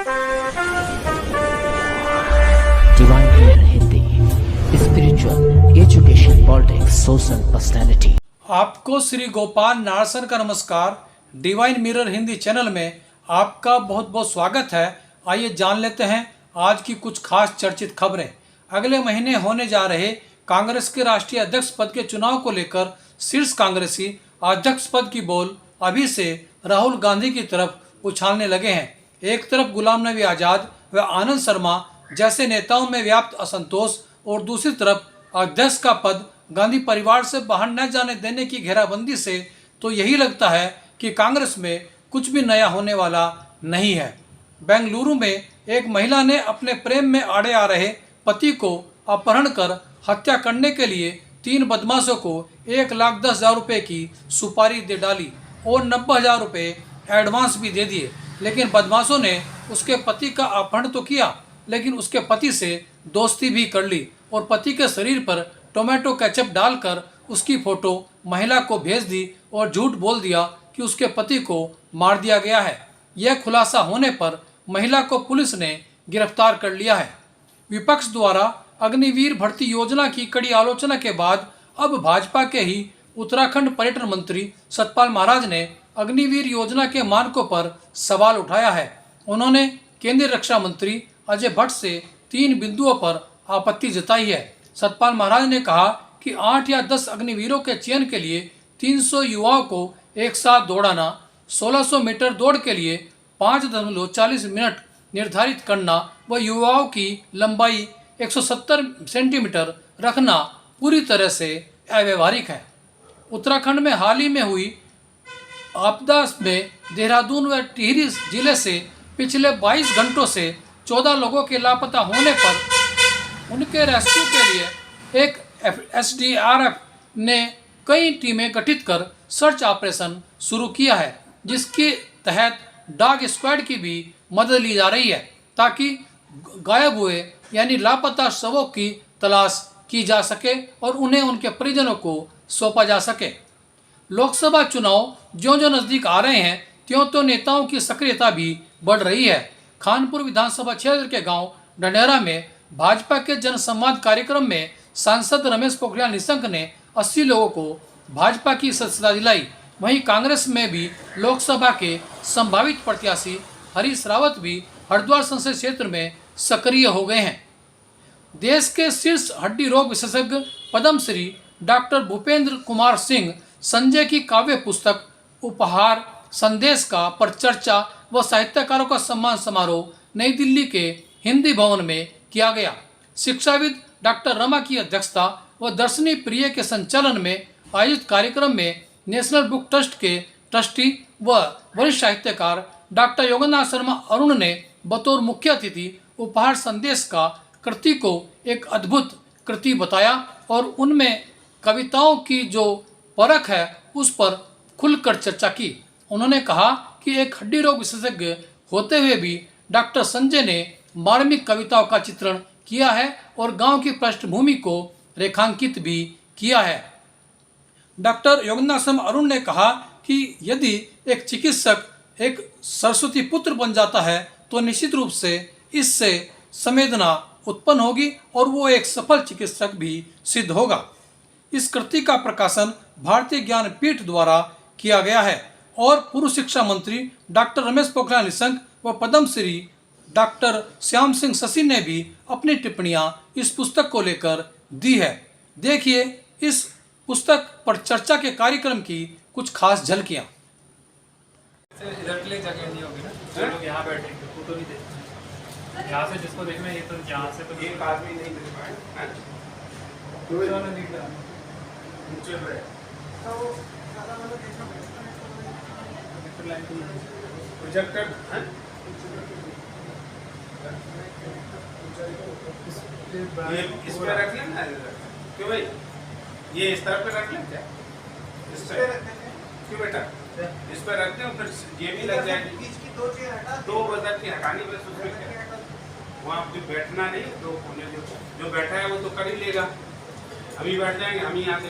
Divine mirror Hindi, spiritual, education, politics, social, personality. आपको श्री गोपाल नारसन का नमस्कार। डिवाइन मिरर हिंदी चैनल में आपका बहुत बहुत स्वागत है। आइए जान लेते हैं आज की कुछ खास चर्चित खबरें। अगले महीने होने जा रहे कांग्रेस के राष्ट्रीय अध्यक्ष पद के चुनाव को लेकर शीर्ष कांग्रेसी अध्यक्ष पद की बॉल अभी से राहुल गांधी की तरफ उछालने लगे हैं। एक तरफ गुलाम नबी आजाद व आनंद शर्मा जैसे नेताओं में व्याप्त असंतोष और दूसरी तरफ अध्यक्ष का पद गांधी परिवार से बाहर न जाने देने की घेराबंदी से तो यही लगता है कि कांग्रेस में कुछ भी नया होने वाला नहीं है। बेंगलुरु में एक महिला ने अपने प्रेम में आड़े आ रहे पति को अपहरण कर हत्या करने के लिए 3 बदमाशों को 1,10,000 रुपये की सुपारी दे डाली और 90,000 रुपये एडवांस भी दे दिए। लेकिन बदमाशों ने उसके पति का अपहरण तो किया, लेकिन उसके पति से दोस्ती भी कर ली और पति के शरीर पर टोमेटो केचप डालकर उसकी फोटो महिला को भेज दी और झूठ बोल दिया कि उसके पति को मार दिया गया है। यह खुलासा होने पर महिला को पुलिस ने गिरफ्तार कर लिया है। विपक्ष द्वारा अग्निवीर भर्ती योजना की कड़ी आलोचना के बाद अब भाजपा के ही उत्तराखंड पर्यटन मंत्री सतपाल महाराज ने अग्निवीर योजना के मानकों पर सवाल उठाया है। उन्होंने केंद्रीय रक्षा मंत्री अजय भट्ट से 3 बिंदुओं पर आपत्ति जताई है। सतपाल महाराज ने कहा कि 8 या 10 अग्निवीरों के चयन के लिए 300 युवाओं को एक साथ दौड़ाना, 1600 मीटर दौड़ के लिए 5.40 मिनट निर्धारित करना व युवाओं की लंबाई 170 सेंटीमीटर रखना पूरी तरह से अव्यवहारिक है। उत्तराखंड में हाल ही में हुई आपदा में देहरादून व टिहरी जिले से पिछले 22 घंटों से 14 लोगों के लापता होने पर उनके रेस्क्यू के लिए एक SDRF ने कई टीमें गठित कर सर्च ऑपरेशन शुरू किया है, जिसके तहत डॉग स्क्वाड की भी मदद ली जा रही है ताकि गायब हुए यानी लापता शवों की तलाश की जा सके और उन्हें उनके परिजनों को सौंपा जा सके। लोकसभा चुनाव ज्यों-ज्यों नजदीक आ रहे हैं त्यों नेताओं की सक्रियता भी बढ़ रही है। खानपुर विधानसभा क्षेत्र के गांव ढंढेरा में भाजपा के जनसंवाद कार्यक्रम में सांसद रमेश पोखरियाल निशंक ने 80 लोगों को भाजपा की सदस्यता दिलाई। वहीं कांग्रेस में भी लोकसभा के संभावित प्रत्याशी हरीश रावत भी हरिद्वार संसदीय क्षेत्र में सक्रिय हो गए हैं। देश के शीर्ष हड्डी रोग विशेषज्ञ पद्मश्री डॉक्टर भूपेंद्र कुमार सिंह संजय की काव्य पुस्तक उपहार संदेश का परिचर्चा व साहित्यकारों का सम्मान समारोह नई दिल्ली के हिंदी भवन में किया गया। शिक्षाविद डॉक्टर रमा की अध्यक्षता व दर्शनी प्रिय के संचालन में आयोजित कार्यक्रम में नेशनल बुक ट्रस्ट के ट्रस्टी व वरिष्ठ साहित्यकार डॉक्टर योगेंद्र शर्मा अरुण ने बतौर मुख्य अतिथि उपहार संदेश का कृति को एक अद्भुत कृति बताया और उनमें कविताओं की जो परख है उस पर खुलकर चर्चा की। उन्होंने कहा कि एक हड्डी रोग विशेषज्ञ होते हुए भी डॉक्टर संजय ने मार्मिक कविताओं का चित्रण किया है और गांव की पृष्ठभूमि को रेखांकित भी किया है। डॉक्टर योगेंद्र शर्मा अरुण ने कहा कि यदि एक चिकित्सक एक सरस्वती पुत्र बन जाता है तो निश्चित रूप से इससे संवेदना उत्पन्न होगी और वो एक सफल चिकित्सक भी सिद्ध होगा। इस कृति का प्रकाशन भारतीय ज्ञानपीठ द्वारा किया गया है और पूर्व शिक्षा मंत्री डॉक्टर रमेश पोखरियाल निशंक व पद्मश्री डॉक्टर श्याम सिंह शशि ने भी अपनी टिप्पणियां इस पुस्तक को लेकर दी है। देखिए इस पुस्तक पर चर्चा के कार्यक्रम की कुछ खास झलकियां। इधर के लिए जगह नहीं होगी ना, जो लोग यहाँ बैठेंगे फोटो नहीं देते। यहाँ से जिसको देखना है ये तो यहाँ से तो एक आदमी नहीं देख पाए। प्रोजेक्टर इस पे रख लें ना, क्यों भाई ये इस तरफ पे रख लें क्या? इस पे क्यों बेटा इस पे रखते हैं, फिर ये भी लग जाएगी। बीच की 2 चेयर हटा, 2 बदल की हटानी बस, उसमें क्या वहाँ जो बैठना नहीं, तो जो बैठा है वो तो कर ही लेगा। अभी बैठ जाएंगे हम ही यहाँ से।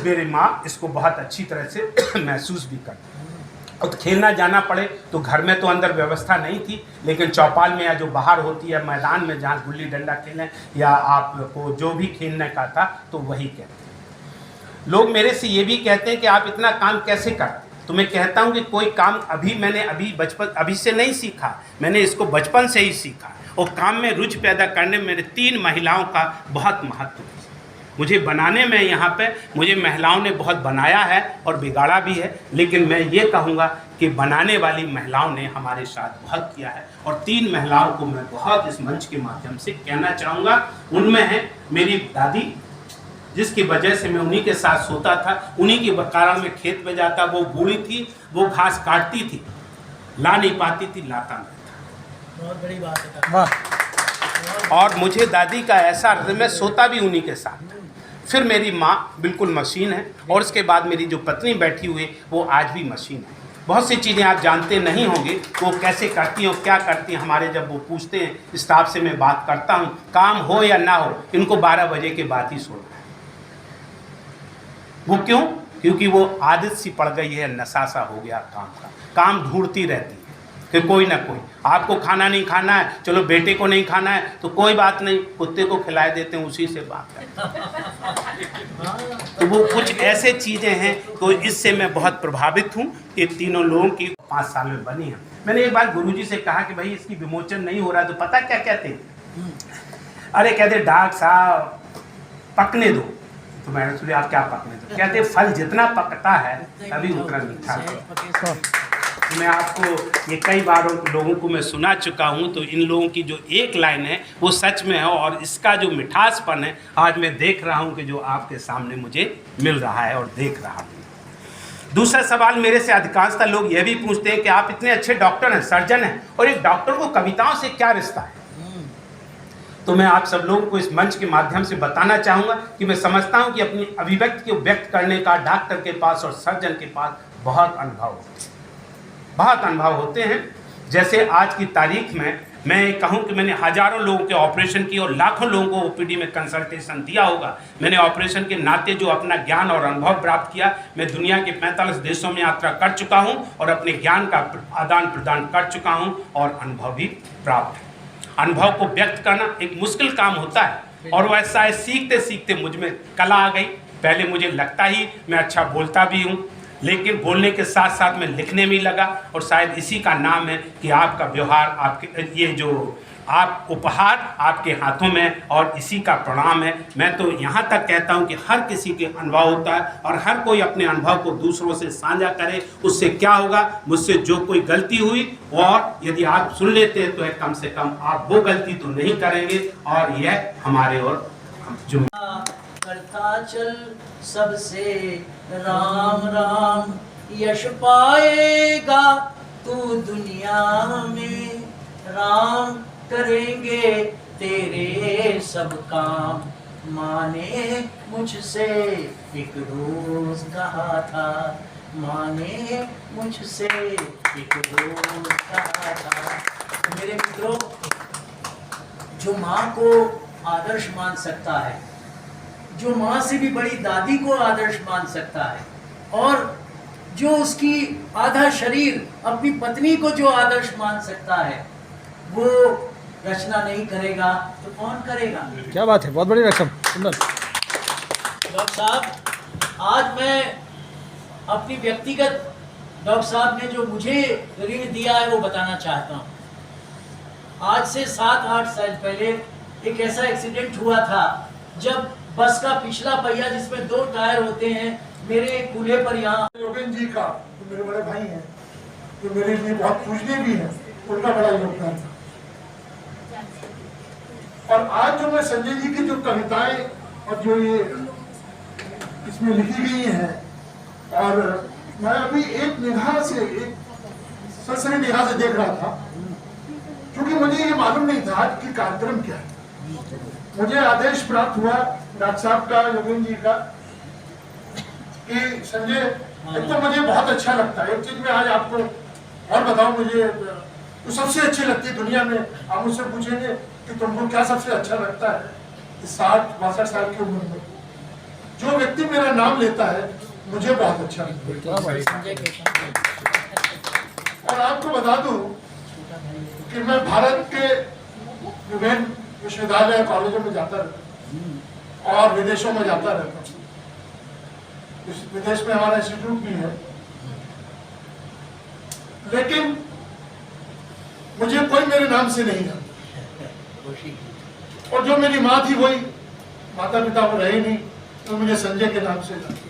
मेरी माँ इसको बहुत अच्छी तरह से महसूस भी करती। और तो खेलना जाना पड़े तो घर में तो अंदर व्यवस्था नहीं थी, लेकिन चौपाल में या जो बाहर होती है मैदान में जहाँ गुल्ली डंडा खेलें या आपको जो भी खेलने का था तो वही कहते हैं। लोग मेरे से ये भी कहते हैं कि आप इतना काम कैसे करते? तो मैं कहता हूँ कि कोई काम मैंने अभी से नहीं सीखा, मैंने इसको बचपन से ही सीखा। और काम में रुचि पैदा करने में मेरे 3 महिलाओं का बहुत महत्व है। मुझे बनाने में यहाँ पे मुझे महिलाओं ने बहुत बनाया है और बिगाड़ा भी है, लेकिन मैं ये कहूँगा कि बनाने वाली महिलाओं ने हमारे साथ बहुत किया है। और 3 महिलाओं को मैं बहुत इस मंच के माध्यम से कहना चाहूँगा। उनमें है मेरी दादी, जिसकी वजह से मैं उन्हीं के साथ सोता था, उन्हीं के कारण मैं खेत में जाता। वो बूढ़ी थी, वो घास काटती थी, ला नहीं पाती थी, लाता नहीं था। बहुत बड़ी बात है। वाह। और मुझे दादी का ऐसा, मैं सोता भी उन्हीं के साथ। फिर मेरी माँ बिल्कुल मशीन है, और उसके बाद मेरी जो पत्नी बैठी हुई वो आज भी मशीन है। बहुत सी चीज़ें आप जानते नहीं होंगे वो कैसे करती हैं और क्या करती हैं। हमारे जब वो पूछते हैं स्टाफ से, मैं बात करता हूँ, काम हो या ना हो इनको 12 बजे के बाद ही सोना है। वो क्यों? क्योंकि वो आदत सी पड़ गई है, नशा सा हो गया काम का। काम ढूंढती रहती है कि कोई ना कोई, आपको खाना नहीं खाना है, चलो बेटे को नहीं खाना है तो कोई बात नहीं, कुत्ते को खिला देते हैं, उसी से बात करते हैं। तो वो कुछ ऐसे चीज़ें हैं तो इससे मैं बहुत प्रभावित हूँ। ये तीनों लोगों की 5 साल में बनी है। मैंने एक बार गुरुजी से कहा कि भाई इसकी विमोचन नहीं हो रहा, तो पता क्या कहते हैं? अरे कहते डॉक्टर साहब पकने दो। तो मैंने सुना आप क्या पकने दो? कहते फल जितना पकता है तभी उतना मीठा होता है। मैं आपको ये कई बार लोगों को मैं सुना चुका हूँ, तो इन लोगों की जो एक लाइन है वो सच में है, और इसका जो मिठासपन है आज मैं देख रहा हूँ कि जो आपके सामने मुझे मिल रहा है और देख रहा हूँ। दूसरा सवाल मेरे से अधिकांशतः लोग ये भी पूछते हैं कि आप इतने अच्छे डॉक्टर हैं, सर्जन हैं, और एक डॉक्टर को कविताओं से क्या रिश्ता है? तो मैं आप सब लोगों को इस मंच के माध्यम से बताना चाहूँगा कि मैं समझता हूँ कि अपनी अभिव्यक्ति को व्यक्त करने का डॉक्टर के पास और सर्जन के पास बहुत अनुभव होते हैं। जैसे आज की तारीख में मैं कहूँ कि मैंने हजारों लोगों के ऑपरेशन किए और लाखों लोगों को ओपीडी में कंसल्टेशन दिया होगा। मैंने ऑपरेशन के नाते जो अपना ज्ञान और अनुभव प्राप्त किया, मैं दुनिया के 45 देशों में यात्रा कर चुका हूँ और अपने ज्ञान का आदान प्रदान कर चुका हूँ और अनुभव भी प्राप्त है। अनुभव को व्यक्त करना एक मुश्किल काम होता है, और वैसा है सीखते सीखते मुझ में कला आ गई। पहले मुझे लगता ही मैं अच्छा बोलता भी हूँ, लेकिन बोलने के साथ साथ मैं लिखने में लगा, और शायद इसी का नाम है कि आपका व्यवहार, आपके ये जो आप उपहार आपके हाथों में, और इसी का प्रणाम है। मैं तो यहाँ तक कहता हूँ कि हर किसी के अनुभव होता है और हर कोई अपने अनुभव को दूसरों से साझा करे। उससे क्या होगा, मुझसे जो कोई गलती हुई और यदि आप सुन लेते हैं तो कम से कम आप वो गलती तो नहीं करेंगे, और यह हमारे और जो करता चल सबसे राम राम, यश पाएगा तू दुनिया में, राम करेंगे तेरे सब काम। माने मुझसे एक रोज कहा था, माने मुझसे एक रोज कहा था। मेरे मित्रों, जो माँ को आदर्श मान सकता है, जो माँ से भी बड़ी दादी को आदर्श मान सकता है, और जो उसकी आधा शरीर अपनी पत्नी को जो आदर्श मान सकता है, वो रचना नहीं करेगा तो कौन करेगा? क्या बात है, बहुत बड़ी रकम, सुंदर। डॉक्टर साहब, आज मैं अपनी व्यक्तिगत, डॉक्टर साहब ने जो मुझे ऋण दिया है वो बताना चाहता हूँ। आज से 7-8 साल पहले एक ऐसा एक्सीडेंट हुआ था जब बस का पिछला पहिया, जिसमें 2 टायर होते हैं, मेरे कूल्हे पर यहाँ योगेंद्र जी का, जो मेरे बड़े भाई हैं, जो मेरे लिए बहुत पूजनीय भी हैं, उनका बड़ा योगदान था। और आज जो मैं संजय जी की जो कविताएं और जो ये इसमें लिखी गई हैं, और मैं अभी एक निगाह से, एक सरसरी निगाह से देख रहा था, क्योंकि मुझे ये मालूम नहीं था कि कार्यक्रम क्या है। मुझे आदेश प्राप्त हुआ डॉक्टर साहब का, योगेंद्र जी का, कि संजय, एक तो मुझे बहुत अच्छा लगता है, एक चीज मैं आज आपको और बताऊं, मुझे तो सबसे अच्छी लगती है दुनिया में। आप मुझसे पूछेंगे कि तुमको क्या सबसे अच्छा लगता है 60-62 साल की उम्र में, जो व्यक्ति मेरा नाम लेता है मुझे बहुत अच्छा लगता है। और आपको बता दूं कि मैं भारत के विभिन्न विश्वविद्यालय कॉलेजों में जाता रहता हूँ और विदेशों में जाता रहता हूँ। विदेश में हमारा इंस्टीट्यूट भी है, लेकिन मुझे कोई मेरे नाम से नहीं जानता। और जो मेरी माँ थी वही, माता पिता वो रहे नहीं, तो मुझे संजय के नाम से जानती।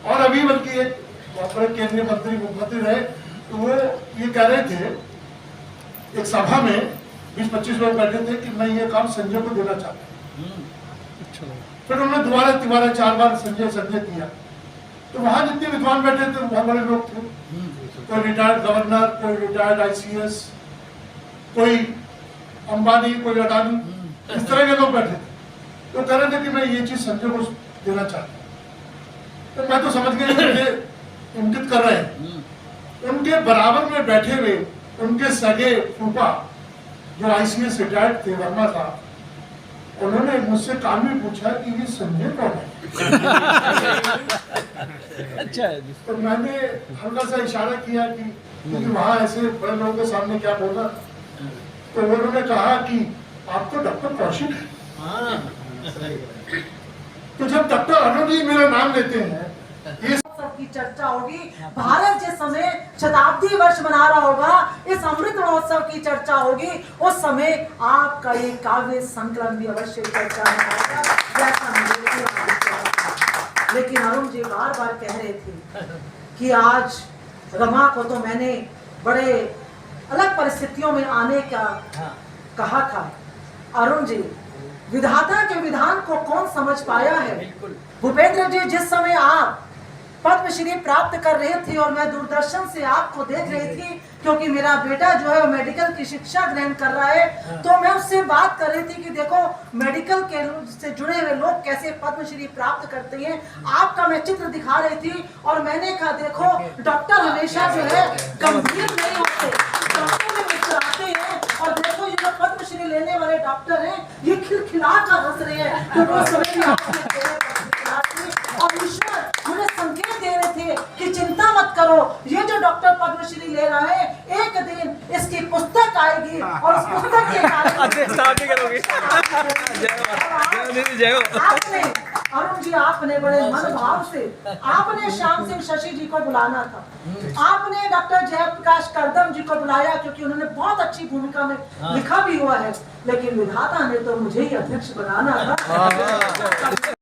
और अभी बल्कि एक बहुत बड़े केंद्रीय मंत्री मुख्यमंत्री रहे, तो वो ये कह रहे थे एक सभा में 20-25 लोग बैठे थे कि मैं ये काम संजय को देना चाहता हूँ। फिर उन्होंने दोबारा 4 बार संजय संजय किया। तो वहां जितने विद्वान बैठे थे बहुत बड़े लोग थे, कोई रिटायर्ड गवर्नर, कोई रिटायर्ड ICS, कोई अंबानी, कोई अडानी, इस तरह के लोग बैठे थे। तो कह रहे थे कि मैं ये चीज संजय को देना चाहता हूँ। तो मैं तो समझ गया मुझे इंगित कर रहे हैं। उनके बराबर में बैठे हुए उनके सगे फूफा जो ICS रिटायर्ड थे, वर्मा साहब, उन्होंने मुझसे कान में पूछा कि ये संजय कौन है। अच्छा है। तो मैंने हल्का सा इशारा किया कि क्योंकि वहां ऐसे बड़े लोगों के सामने क्या बोलना, तो उन्होंने कहा कि आप तो डॉक्टर कौशिक हैं। तो जब डॉक्टर अरुण जी मेरा नाम लेते हैं, ये की चर्चा होगी, भारत जिस समय शताब्दी वर्ष मना रहा होगा, इस अमृत महोत्सव की चर्चा होगी, उस समय आपका ये काव्य संकलन भी अवश्य चर्चा में आएगा, जैसा मुझे लगा। लेकिन अरुण जी बार बार कह रहे थे कि आज रमा को तो मैंने बड़े अलग परिस्थितियों में आने का कहा था। अरुण जी, विधाता के विधान को कौन समझ पाया है? भूपेंद्र जी, जिस समय आप पद्मश्री प्राप्त कर रहे थे और मैं दूरदर्शन से आपको देख रही थी, क्योंकि मेरा बेटा जो है वो मेडिकल की शिक्षा ग्रहण कर रहा है, तो मैं उससे बात कर रही थी कि देखो मेडिकल के से जुड़े हुए लोग कैसे पद्मश्री प्राप्त करते हैं। आपका मैं चित्र दिखा रही थी और मैंने कहा देखो डॉक्टर हमेशा जो है गंभीर नहीं होते, डॉक्टर में मुस्कुराते हैं। और देखो ये जो पद्मश्री लेने वाले डॉक्टर हैं ये खिलखिला कर हंस रहे हैं, क्योंकि उस समय भी आपने और ईश्वर मुझे संकेत दे रहे थे कि चिंता मत करो, ये जो डॉक्टर पद्मश्री ले रहा है एक दिन इसकी पुस्तक आएगी और उस पुस्तक के आपने अरुण जी, आपने बड़े मन भाव से आपने श्याम सिंह शशि जी को बुलाना था, आपने डॉक्टर जयप्रकाश करदम जी को बुलाया क्योंकि उन्होंने बहुत अच्छी भूमिका में लिखा भी हुआ है, लेकिन विधाता ने तो मुझे ही अध्यक्ष बनाना था।